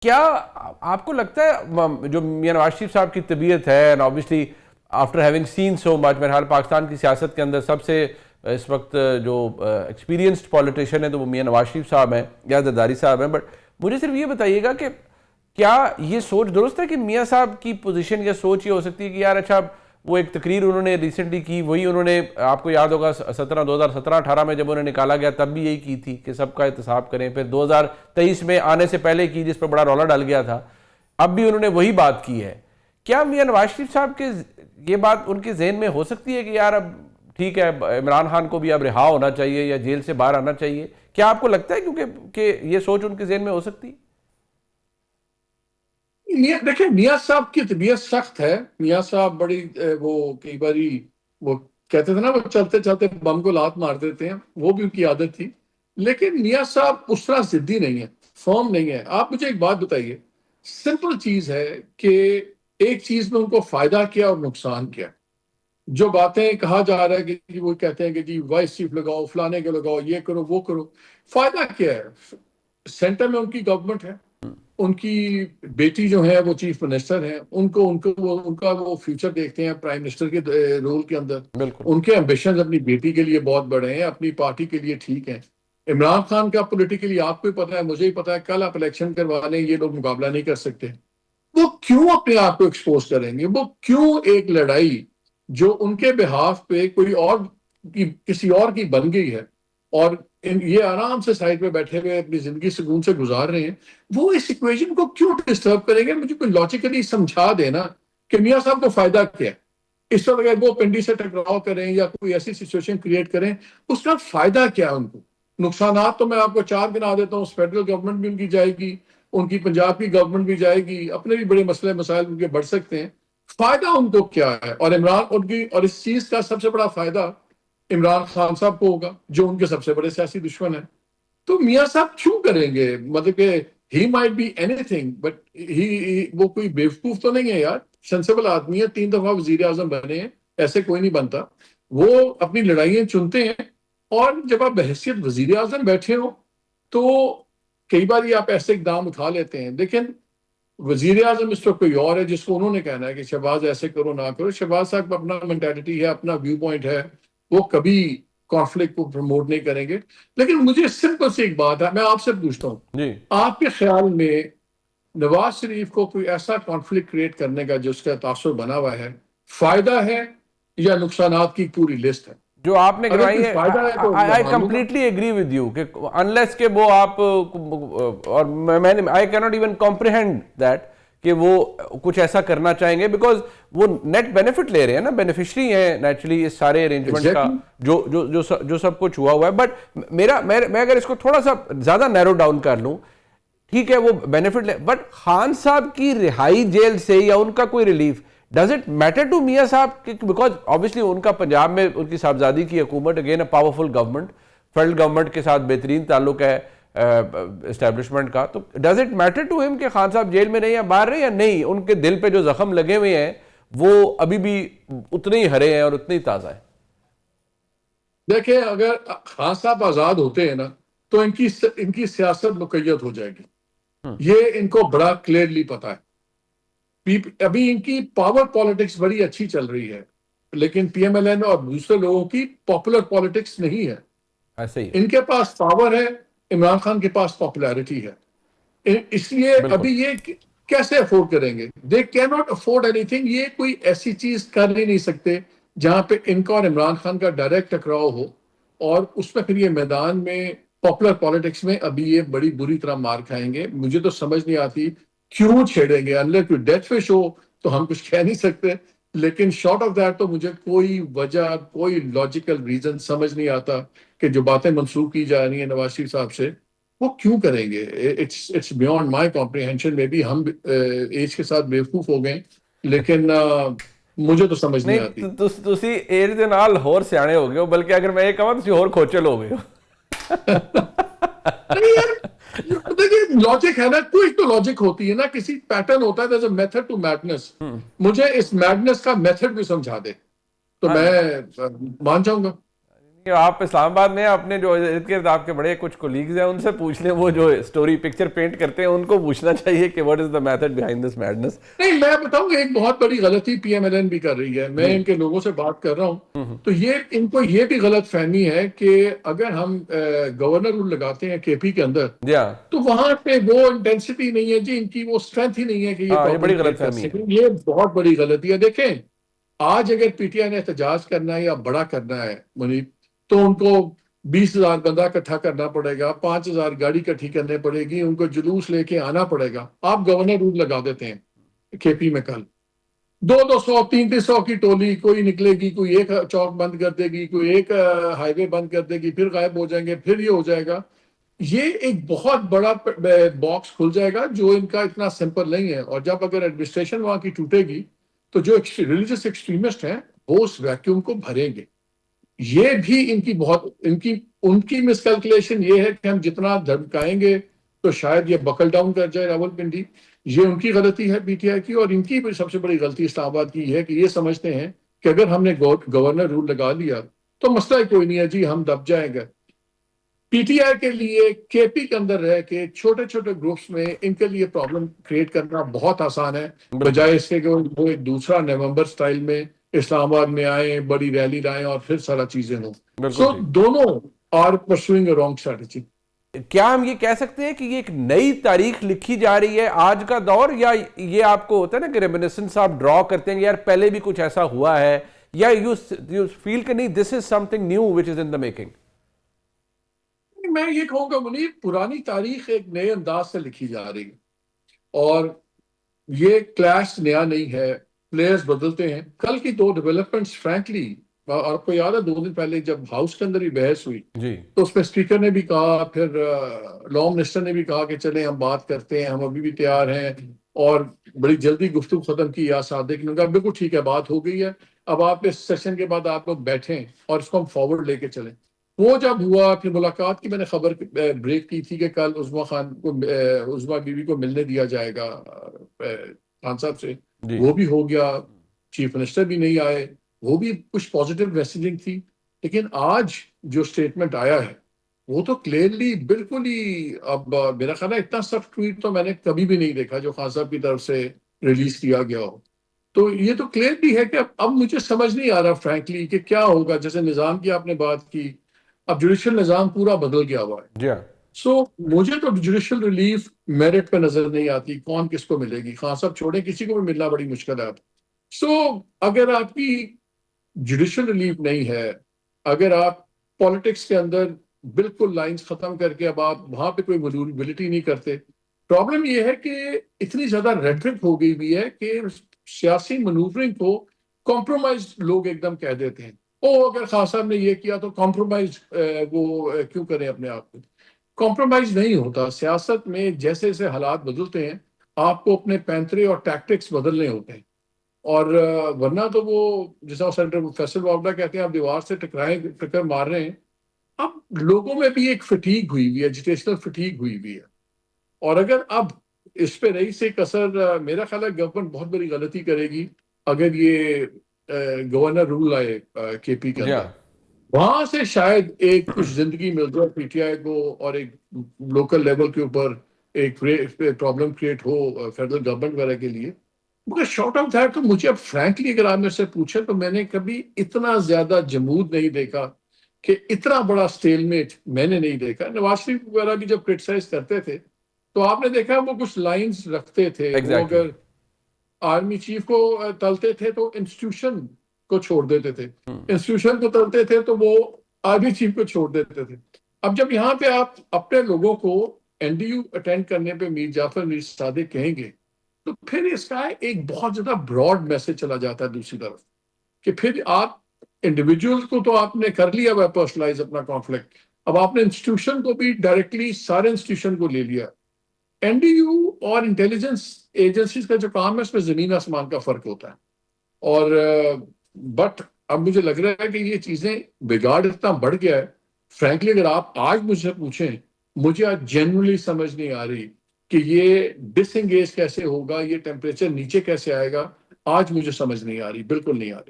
کیا آپ کو لگتا ہے جو میاں نواز شریف صاحب کی طبیعت ہے، and obviously after having seen so much, میرے خیال پاکستان کی سیاست کے اندر سب سے اس وقت جو ایکسپیرینسڈ پولیٹیشین ہے تو وہ میاں نواز شریف صاحب ہیں یا زرداری صاحب ہیں، بٹ مجھے صرف یہ بتائیے گا کہ کیا یہ سوچ درست ہے کہ میاں صاحب کی پوزیشن یا سوچ یہ ہو سکتی ہے کہ یار اچھا وہ ایک تقریر انہوں نے ریسنٹلی کی، وہی انہوں نے آپ کو یاد ہوگا 2017-18 میں جب انہیں نکالا گیا تب بھی یہی کی تھی کہ سب کا احتساب کریں، پھر 2023 میں آنے سے پہلے کی جس پر بڑا رولا ڈال گیا تھا، اب بھی انہوں نے وہی بات کی ہے. کیا میاں نواز شریف صاحب کے یہ بات ان کے ذہن میں ہو سکتی ہے کہ یار اب ٹھیک ہے عمران خان کو بھی اب رہا ہونا چاہیے یا جیل سے باہر آنا چاہیے؟ کیا آپ کو لگتا ہے کیونکہ کہ یہ سوچ ان کے ذہن میں ہو سکتی ہے؟ دیکھیں، میاں صاحب کی طبیعت سخت ہے. میاں صاحب بڑی وہ کئی باری وہ کہتے تھے نا، وہ چلتے چلتے بم کو لات مار دیتے ہیں، وہ بھی ان کی عادت تھی. لیکن میاں صاحب اس طرح ضدی نہیں ہے، فرم نہیں ہے. آپ مجھے ایک بات بتائیے، سمپل چیز ہے کہ ایک چیز میں ان کو فائدہ کیا اور نقصان کیا. جو باتیں کہا جا رہا ہے کہ جی وہ کہتے ہیں کہ جی وائس چیف لگاؤ، فلانے کے لگاؤ، یہ کرو وہ کرو، فائدہ کیا ہے؟ سینٹر میں ان کی گورنمنٹ ہے، ان کی بیٹی جو ہے وہ چیف منسٹر ہیں، ان کا وہ فیوچر دیکھتے ہیں پرائم منسٹر کے رول کے اندر. بالکل. ان کے ایمبیشنز اپنی بیٹی کے لیے بہت بڑے ہیں، اپنی پارٹی کے لیے ٹھیک ہیں. عمران خان کا پولیٹیکلی آپ کو ہی پتا ہے، مجھے ہی پتا ہے، کل آپ الیکشن کروا لیں یہ لوگ مقابلہ نہیں کر سکتے. وہ کیوں اپنے آپ کو ایکسپوز کریں گے؟ وہ کیوں ایک لڑائی جو ان کے بہاف پہ کوئی اور کسی اور کی بن گئی ہے اور یہ آرام سے سائڈ پہ بیٹھے ہوئے اپنی زندگی سکون سے گزار رہے ہیں، وہ اس ایکویشن کو کیوں ڈسٹرب کریں گے؟ مجھے کوئی لاجیکلی سمجھا دینا کہ میاں صاحب کو فائدہ کیا ہے اس وقت اگر وہ پنڈی سے ٹکراؤ کریں یا کوئی ایسی سچویشن کریٹ کریں، اس کا فائدہ کیا ہے ان کو؟ نقصانات تو میں آپ کو 4 گنا دیتا ہوں. فیڈرل گورنمنٹ بھی ان کی جائے گی، ان کی پنجاب کی گورنمنٹ بھی جائے گی، اپنے بھی بڑے مسئلے مسائل ان کے بڑھ سکتے ہیں. فائدہ ان کو کیا ہے؟ اور اور اس چیز کا سب سے بڑا فائدہ عمران خان صاحب کو ہوگا جو ان کے سب سے بڑے سیاسی دشمن ہیں. تو میاں صاحب کیوں کریں گے؟ مطلب کہ he might be anything but وہ کوئی بیوقوف تو نہیں ہے یار، سینسیبل آدمی ہے، 3 دفعہ وزیر اعظم بنے ہیں، ایسے کوئی نہیں بنتا. وہ اپنی لڑائیاں چنتے ہیں، اور جب آپ بحیثیت وزیر اعظم بیٹھے ہو تو کئی بار یہ آپ ایسے اقدام اٹھا لیتے ہیں. لیکن وزیر اعظم اس وقت کوئی اور ہے جس کو انہوں نے کہنا ہے کہ شہباز ایسے کرو نہ کرو. شہباز صاحب کا اپنا مینٹالٹی ہے، اپنا ویو پوائنٹ ہے، وہ کبھی کانفلکٹ کو پروموٹ نہیں کریں گے. لیکن مجھے سمپل سی ایک بات ہے، میں آپ سے پوچھتا ہوں، جی. آپ کے خیال میں نواز شریف کو کوئی ایسا کانفلکٹ کریٹ کرنے کا جو اس کا تاثر بنا ہوا ہے، فائدہ ہے یا نقصانات کی پوری لسٹ ہے؟ جو آپ نے اگر گنوائی کوئی ہے، فائدہ ہے تو میں آئی مان لوں گا. کمپلیٹلی ایگری ود یو کہ انلیس کہ وہ آپ اور میں نے I can't even comprehend that کہ وہ کچھ ایسا کرنا چاہیں گے، بیکاز وہ نیٹ بینیفٹ لے رہے ہیں نا، بینیفیشری ہیں نیچرلی اس سارے ارینجمنٹ کا ایگزیکٹلی. جو سب کچھ ہوا ہوا ہے. بٹ میں اگر اس کو تھوڑا سا زیادہ نیرو ڈاؤن کر لوں، ٹھیک ہے وہ بینیفٹ لے، بٹ خان صاحب کی رہائی جیل سے یا ان کا کوئی relief does it matter to Mian صاحب؟ بیکاز obviously ان کا پنجاب میں ان کی صاحبزادی کی حکومت، again a powerful government, federal government کے ساتھ بہترین تعلق ہے اسٹیبلشمنٹ کا. تو ڈز اٹ میٹر ٹو ہم کہ خان صاحب جیل میں نہیں یا باہر رہے یا نہیں؟ ان کے دل پہ جو زخم لگے ہوئے ہیں وہ ابھی بھی اتنے ہی ہرے ہیں اور اتنے ہی تازہ ہیں. دیکھیں، اگر خان صاحب آزاد ہوتے ہیں نا تو ان کی سیاست مقید ہو جائے گی. یہ ان کو بڑا کلیئرلی پتا ہے. ابھی ان کی پاور پالیٹکس بڑی اچھی چل رہی ہے، لیکن پی ایم ایل این اور دوسرے لوگوں کی پاپولر پالیٹکس نہیں ہے. ایسے ہی ان کے پاس پاور ہے، عمران خان کے پاس پاپولیرٹی ہے. اس لیے بالکل. ابھی یہ کیسے افورڈ کریں گے؟ دے کی ناٹ افورڈ اینی تھنگ. یہ کوئی ایسی چیز کر ہی نہیں سکتے جہاں پہ ان کا اور عمران خان کا ڈائریکٹ ٹکراؤ ہو، اور اس میں پھر یہ میدان میں پاپولر پالیٹکس میں ابھی یہ بڑی بری طرح مار کھائیں گے. مجھے تو سمجھ نہیں آتی کیوں چھیڑیں گے. انلess کوئی ڈیتھ فش ہو تو ہم کچھ کہہ نہیں سکتے، لیکن شارٹ آف دیٹ تو مجھے کوئی وجہ، کوئی لاجیکل ریزن سمجھ نہیں آتا کہ جو باتیں منسوخ کی جا رہی ہیں نواز شریف صاحب سے وہ کیوں کریں گے. It's beyond my comprehension. میں بھی ہم ایج کے ساتھ بیوقوف ہو گئے، لیکن مجھے تو سمجھ نہیں آتی. نہیں تسی ایج دے نال ہور سیانے ہو گئے ہو، بلکہ اگر میں یہ کہاں تسی ہور کھوچل ہو گئے ہو. نہیں یار، دیکھیے لاجک ہے نا، کوئی تو لاجک ہوتی ہے نا، کسی پیٹرن ہوتا ہے. there's a method to madness. مجھے اس میڈنس کا میتھڈ بھی سمجھا دے تو میں مان جاؤں گا. کہ آپ اسلام آباد میں اپنے جو ارد گرد آپ کے بڑے کچھ کولیگز ہیں ان سے پوچھ لیں، وہ جو اسٹوری پکچر پینٹ کرتے ہیں ان کو پوچھنا چاہیے کہ what is the method behind this madness. نہیں، میں بتاؤں گا ایک بہت بڑی غلطی پی ایم ایل این بھی کر رہی ہے. میں ان کے لوگوں سے بات کر رہا ہوں تو ان کو یہ بھی غلط فہمی ہے کہ اگر ہم گورنر رول لگاتے ہیں کے پی کے اندر جی ہاں، تو وہاں پہ وہ انٹینسٹی نہیں ہے جی، ان کی وہ اسٹرینتھ ہی نہیں ہے کہ یہ ہاں، یہ پرابلم بڑی غلط کریٹ کر فہمی ہے. سکیں. یہ بہت بڑی غلطی ہے. دیکھیں آج اگر پی ٹی آئی نے احتجاج کرنا ہے یا بڑا کرنا ہے منیب، تو ان کو 20,000 بندہ اکٹھا کرنا پڑے گا، 5,000 گاڑی اکٹھی کرنے پڑے گی، ان کو جلوس لے کے آنا پڑے گا. آپ گورنر رول لگا دیتے ہیں کے پی میں، کل 200 300 کی ٹولی کوئی نکلے گی، کوئی ایک چوک بند کر دے گی، کوئی ایک ہائی وے بند کر دے گی، پھر غائب ہو جائیں گے، پھر یہ ہو جائے گا. یہ ایک بہت بڑا باکس کھل جائے گا جو ان کا اتنا سمپل نہیں ہے. اور جب اگر ایڈمنسٹریشن وہاں کی ٹوٹے گی تو جو ریلیجس ایکسٹریمسٹ ہیں وہ اس ویکیوم کو بھریں گے. یہ بھی ان کی بہت ان کی مس کیلکولیشن یہ ہے کہ ہم جتنا دھمکائیں گے تو شاید یہ بکل ڈاؤن کر جائے راولپنڈی. یہ ان کی غلطی ہے پی ٹی آئی کی. اور ان کی سب سے بڑی غلطی اسلام آباد کی ہے کہ یہ سمجھتے ہیں کہ اگر ہم نے گورنر رول لگا لیا تو مسئلہ کوئی نہیں ہے جی، ہم دب جائیں گے. پی ٹی آئی کے لیے کے پی کے اندر رہ کے چھوٹے چھوٹے گروپس میں ان کے لیے پرابلم کریٹ کرنا بہت آسان ہے، بالکل بجائے اس کے کہ وہ ایک دوسرا نومبر سٹائل میں اسلام آباد میں آئیں، بڑی ریلی لائیں اور پھر سارا چیزیں ہوں. بالکل سو ٹھیک. دونوں are pursuing a wrong strategy. کیا ہم یہ کہہ سکتے ہیں کہ یہ ایک نئی تاریخ لکھی جا رہی ہے آج کا دور، یا یہ آپ کو ہوتا ہے نا کہ ریمنسنس آپ ڈرا کرتے ہیں کہ یار پہلے بھی کچھ ایسا ہوا ہے، یا یو فیل کہ نہیں this is something new which is in the making? میں یہ کہوں گا منیر، پرانی تاریخ ایک نئے انداز سے لکھی جا رہی ہے اور یہ کلیش نیا نہیں ہے. پلیئرز بدلتے ہیں. کل کی دو ڈیولپمنٹس فرینکلی، اور آپ کو یاد ہے 2 دن پہلے جب ہاؤس کے اندر ہی بحث ہوئی جی تو اس میں اسپیکر نے بھی کہا، پھر لا منسٹر نے بھی کہا کہ چلیں ہم بات کرتے ہیں، ہم ابھی بھی تیار ہیں، اور بڑی جلدی گفتگو ختم کی. یا صادق نے کہا بالکل ٹھیک ہے، بات ہو گئی ہے، اب آپ اس سیشن کے بعد آپ لوگ بیٹھیں اور اس کو ہم فارورڈ لے کے چلیں. وہ جب ہوا پھر ملاقات کی میں نے خبر بریک کی تھی کہ کل عظمیٰ خان کو عظمیٰ بیوی کو ملنے دیا جائے گا خان صاحب سے. جی وہ بھی ہو گیا، چیف منسٹر بھی نہیں آئے، وہ بھی کچھ پازیٹیو میسیجنگ تھی. لیکن آج جو سٹیٹمنٹ آیا ہے وہ تو کلیئرلی بالکل ہی، اب میرا خیال ہے اتنا سخت ٹویٹ تو میں نے کبھی بھی نہیں دیکھا جو خان صاحب کی طرف سے ریلیز کیا گیا ہو. تو یہ تو کلیئرلی ہے کہ اب مجھے سمجھ نہیں آ رہا فرینکلی کہ کیا ہوگا. جیسے نظام کی آپ نے بات کی، اب جوڈیشل نظام پورا بدل گیا ہوا ہے. جی ہاں. سو مجھے تو جوڈیشل ریلیف میرٹ پہ نظر نہیں آتی کون کس کو ملے گی. خان صاحب چھوڑیں، کسی کو بھی ملنا بڑی مشکل ہے اب. سو اگر آپ کی جوڈیشل ریلیف نہیں ہے، اگر آپ پالیٹکس کے اندر بالکل لائنز ختم کر کے اب آپ وہاں پہ کوئی موبلٹی نہیں کرتے، پرابلم یہ ہے کہ اتنی زیادہ ریٹرک ہو گئی بھی ہے کہ سیاسی منوورنگ کو کمپرومائز لوگ ایک دم کہہ دیتے ہیں. اگر خان صاحب نے یہ کیا تو کمپرومائز وہ کیوں کریں اپنے آپ کو. کمپرومائز نہیں ہوتا سیاست میں. جیسے جیسے حالات بدلتے ہیں آپ کو اپنے پینترے اور ٹیکٹکس بدلنے ہوتے ہیں. اور ورنہ تو وہ جیسا سینٹر فیصل واگڈا کہتے ہیں آپ دیوار سے ٹکر مار رہے ہیں. اب لوگوں میں بھی ایک فٹیگ ہوئی ہوئی ہے، ایجوکیشنل فٹیگ ہوئی ہوئی ہے. اور اگر اب اس پہ رہی سے کثر، میرا خیال ہے گورنمنٹ بہت بڑی غلطی کرے گی اگر یہ گورنر رول آئے کے پی کے جی اندر. ہاں. وہاں سے شاید ایک کچھ زندگی مل جائے پی ٹی آئی کو، اور ایک لوکل لیول کے اوپر ایک پرابلم کریٹ ہو فیڈرل گورنمنٹ وغیرہ کے لیے. مگر شارٹ آف دیٹ تو مجھے اب فرینکلی اگر آپ میرے سے پوچھیں تو میں نے کبھی اتنا زیادہ جمود نہیں دیکھا کہ اتنا بڑا سٹیل میٹ میں نے نہیں دیکھا. نواز شریف وغیرہ بھی جب کرٹیسائز کرتے تھے تو آپ نے دیکھا وہ کچھ لائنز رکھتے تھے. وہ ایگزیکٹلی. اگر آرمی چیف کو تلتے تھے تو انسٹیٹیوشن کو چھوڑ دیتے تھے، انسٹیٹیوشن کو تلتے تھے تو وہ آرمی چیف کو چھوڑ دیتے تھے. اب جب یہاں پہ آپ اپنے لوگوں کو این ڈی یو اٹینڈ کرنے پہ میر جعفر میر صادق کہیں گے تو پھر اس کا ایک بہت زیادہ براڈ میسج چلا جاتا ہے دوسری طرف کہ پھر آپ انڈیویجول کو تو آپ نے کر لیا ہوا پرسنلائز اپنا کانفلکٹ، اب آپ نے انسٹیٹیوشن کو بھی ڈائریکٹلی سارے انسٹیٹیوشن کو لے لیا. این ڈی یو اور انٹیلیجنس ایجنسیز کا جو کام ہے اس میں زمین آسمان کا فرق ہوتا ہے. اور بٹ اب مجھے لگ رہا ہے کہ یہ چیزیں بگاڑ اتنا بڑھ گیا ہے. فرینکلی اگر آپ آج مجھ سے پوچھیں، مجھے آج جینولی سمجھ نہیں آ رہی کہ یہ ڈس انگیج کیسے ہوگا، یہ ٹیمپریچر نیچے کیسے آئے گا. آج مجھے سمجھ نہیں آ رہی، بالکل نہیں آ رہی.